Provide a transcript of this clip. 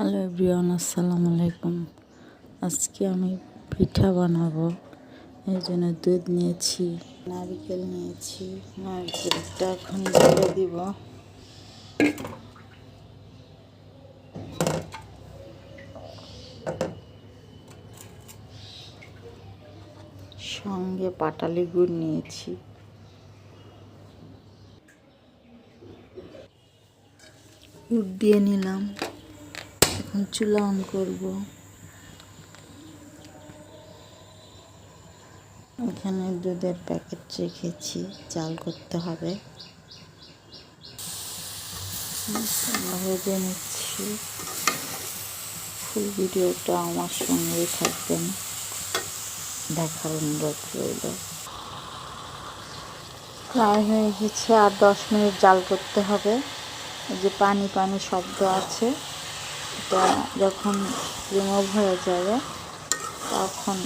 Hello everyone, আসসালামু আলাইকুম। আজকে আমি পিঠা বানাবো। এই জন্য দুধ নিয়েছি, নারকেল নিয়েছি। নারকেলটা এখন ঢেলে দিব। সঙ্গে পাটালি গুড় নিয়েছি। গুড় দিয়ে নিলাম। এখন চুলা অন করব। এখানে দুধের প্যাকেট রেখেছি, জাল করতে হবে। ভেজে নিচ্ছি। ফুল ভিডিওটা আমার সঙ্গেই থাকবেন, দেখার অনুরোধ রইল। প্রায় হয়ে গেছে, আর 10 মিনিট জাল করতে হবে। এই যে পানি পানি শব্দ আছে, এটা যখন রিমুভ হয়ে যাবে তখন